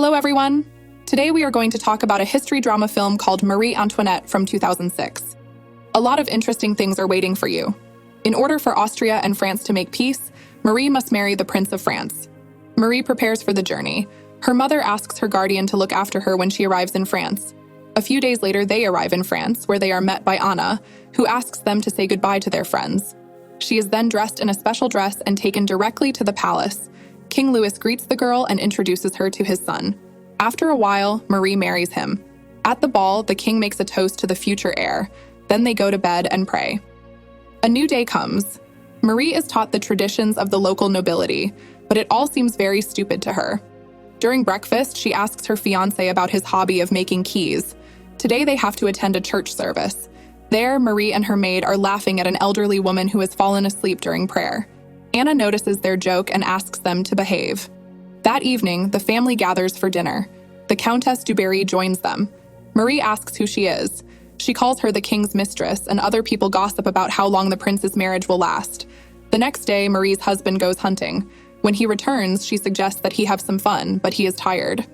Hello everyone! Today we are going to talk about a history drama film called Marie Antoinette from 2006. A lot of interesting things are waiting for you. In order for Austria and France to make peace, Marie must marry the Prince of France. Marie prepares for the journey. Her mother asks her guardian to look after her when she arrives in France. A few days later, they arrive in France, where they are met by Anna, who asks them to say goodbye to their friends. She is then dressed in a special dress and taken directly to the palace. King Louis greets the girl and introduces her to his son. After a while, Marie marries him. At the ball, the king makes a toast to the future heir. Then they go to bed and pray. A new day comes. Marie is taught the traditions of the local nobility, but it all seems very stupid to her. During breakfast, she asks her fiancé about his hobby of making keys. Today they have to attend a church service. There, Marie and her maid are laughing at an elderly woman who has fallen asleep during prayer. Anna notices their joke and asks them to behave. That evening, the family gathers for dinner. The Countess du Barry joins them. Marie asks who she is. She calls her the king's mistress, and other people gossip about how long the prince's marriage will last. The next day, Marie's husband goes hunting. When he returns, she suggests that he have some fun, but he is tired.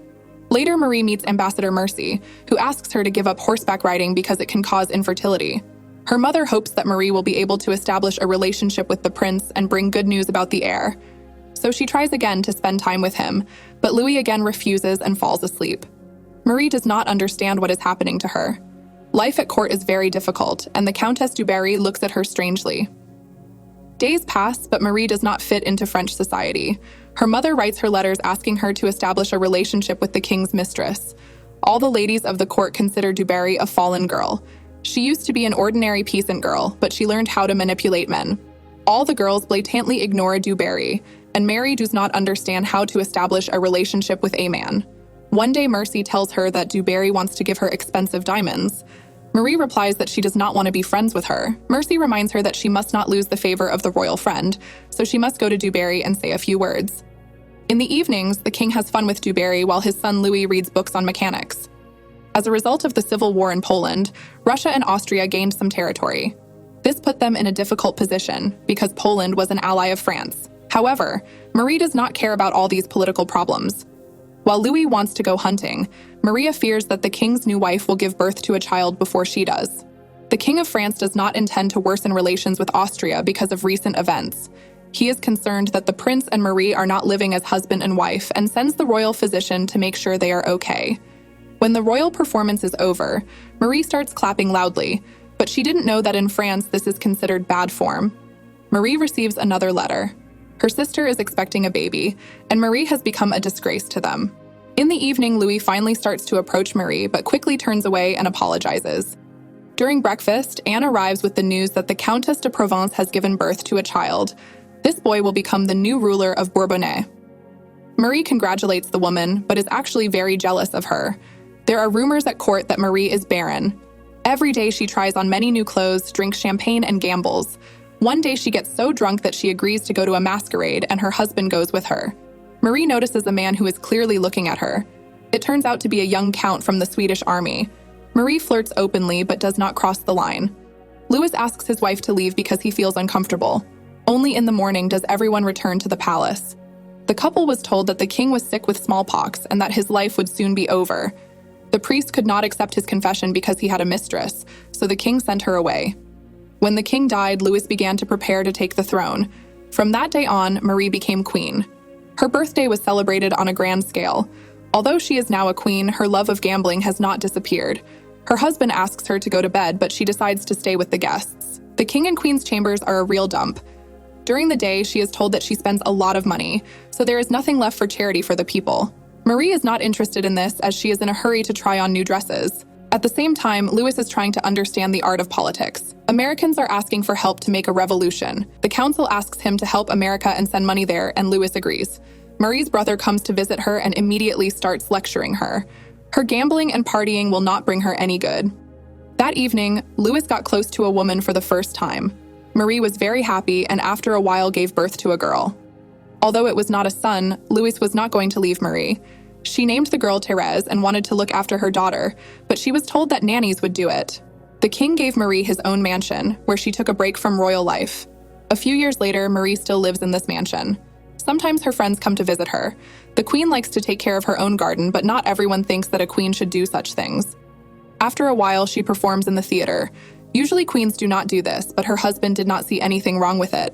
Later, Marie meets Ambassador Mercy, who asks her to give up horseback riding because it can cause infertility. Her mother hopes that Marie will be able to establish a relationship with the prince and bring good news about the heir. So she tries again to spend time with him, but Louis again refuses and falls asleep. Marie does not understand what is happening to her. Life at court is very difficult, and the Countess du Barry looks at her strangely. Days pass, but Marie does not fit into French society. Her mother writes her letters asking her to establish a relationship with the king's mistress. All the ladies of the court consider du Barry a fallen girl. She used to be an ordinary peasant girl, but she learned how to manipulate men. All the girls blatantly ignore du Barry, and Marie does not understand how to establish a relationship with a man. One day, Mercy tells her that du Barry wants to give her expensive diamonds. Marie replies that she does not want to be friends with her. Mercy reminds her that she must not lose the favor of the royal friend, so she must go to du Barry and say a few words. In the evenings, the king has fun with du Barry while his son Louis reads books on mechanics. As a result of the civil war in Poland, Russia and Austria gained some territory. This put them in a difficult position because Poland was an ally of France. However, Marie does not care about all these political problems. While Louis wants to go hunting, Maria fears that the king's new wife will give birth to a child before she does. The King of France does not intend to worsen relations with Austria because of recent events. He is concerned that the prince and Marie are not living as husband and wife and sends the royal physician to make sure they are okay. When the royal performance is over, Marie starts clapping loudly, but she didn't know that in France this is considered bad form. Marie receives another letter. Her sister is expecting a baby, and Marie has become a disgrace to them. In the evening, Louis finally starts to approach Marie, but quickly turns away and apologizes. During breakfast, Anne arrives with the news that the Countess de Provence has given birth to a child. This boy will become the new ruler of Bourbonnais. Marie congratulates the woman, but is actually very jealous of her. There are rumors at court that Marie is barren. Every day she tries on many new clothes, drinks champagne, and gambles. One day she gets so drunk that she agrees to go to a masquerade, and her husband goes with her. Marie notices a man who is clearly looking at her. It turns out to be a young count from the Swedish army. Marie flirts openly but does not cross the line. Louis asks his wife to leave because he feels uncomfortable. Only in the morning does everyone return to the palace. The couple was told that the king was sick with smallpox and that his life would soon be over. The priest could not accept his confession because he had a mistress, so the king sent her away. When the king died, Louis began to prepare to take the throne. From that day on, Marie became queen. Her birthday was celebrated on a grand scale. Although she is now a queen, her love of gambling has not disappeared. Her husband asks her to go to bed, but she decides to stay with the guests. The king and queen's chambers are a real dump. During the day, she is told that she spends a lot of money, so there is nothing left for charity for the people. Marie is not interested in this as she is in a hurry to try on new dresses. At the same time, Louis is trying to understand the art of politics. Americans are asking for help to make a revolution. The council asks him to help America and send money there, and Louis agrees. Marie's brother comes to visit her and immediately starts lecturing her. Her gambling and partying will not bring her any good. That evening, Louis got close to a woman for the first time. Marie was very happy and after a while gave birth to a girl. Although it was not a son, Louis was not going to leave Marie. She named the girl Thérèse and wanted to look after her daughter, but she was told that nannies would do it. The king gave Marie his own mansion, where she took a break from royal life. A few years later, Marie still lives in this mansion. Sometimes her friends come to visit her. The queen likes to take care of her own garden, but not everyone thinks that a queen should do such things. After a while, she performs in the theater. Usually queens do not do this, but her husband did not see anything wrong with it.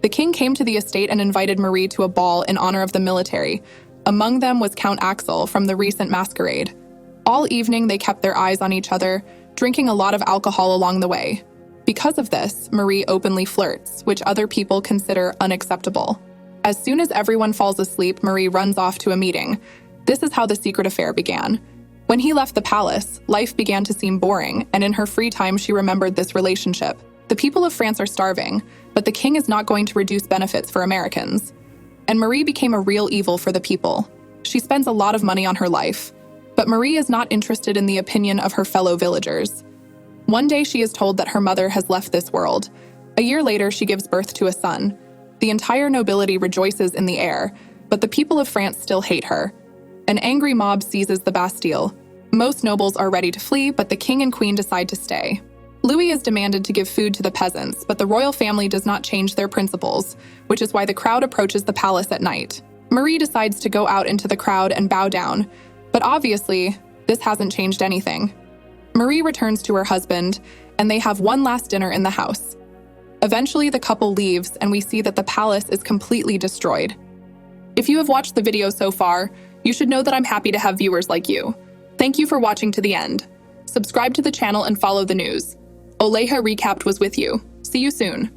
The king came to the estate and invited Marie to a ball in honor of the military. Among them was Count Axel from the recent masquerade. All evening, they kept their eyes on each other, drinking a lot of alcohol along the way. Because of this, Marie openly flirts, which other people consider unacceptable. As soon as everyone falls asleep, Marie runs off to a meeting. This is how the secret affair began. When he left the palace, life began to seem boring, and in her free time, she remembered this relationship. The people of France are starving, but the king is not going to reduce benefits for Americans. And Marie became a real evil for the people. She spends a lot of money on her life. But Marie is not interested in the opinion of her fellow villagers. One day she is told that her mother has left this world. A year later, she gives birth to a son. The entire nobility rejoices in the air, but the people of France still hate her. An angry mob seizes the Bastille. Most nobles are ready to flee, but the king and queen decide to stay. Louis is demanded to give food to the peasants, but the royal family does not change their principles, which is why the crowd approaches the palace at night. Marie decides to go out into the crowd and bow down, but obviously, this hasn't changed anything. Marie returns to her husband, and they have one last dinner in the house. Eventually, the couple leaves, and we see that the palace is completely destroyed. If you have watched the video so far, you should know that I'm happy to have viewers like you. Thank you for watching to the end. Subscribe to the channel and follow the news. OLEJA Recapped was with you. See you soon.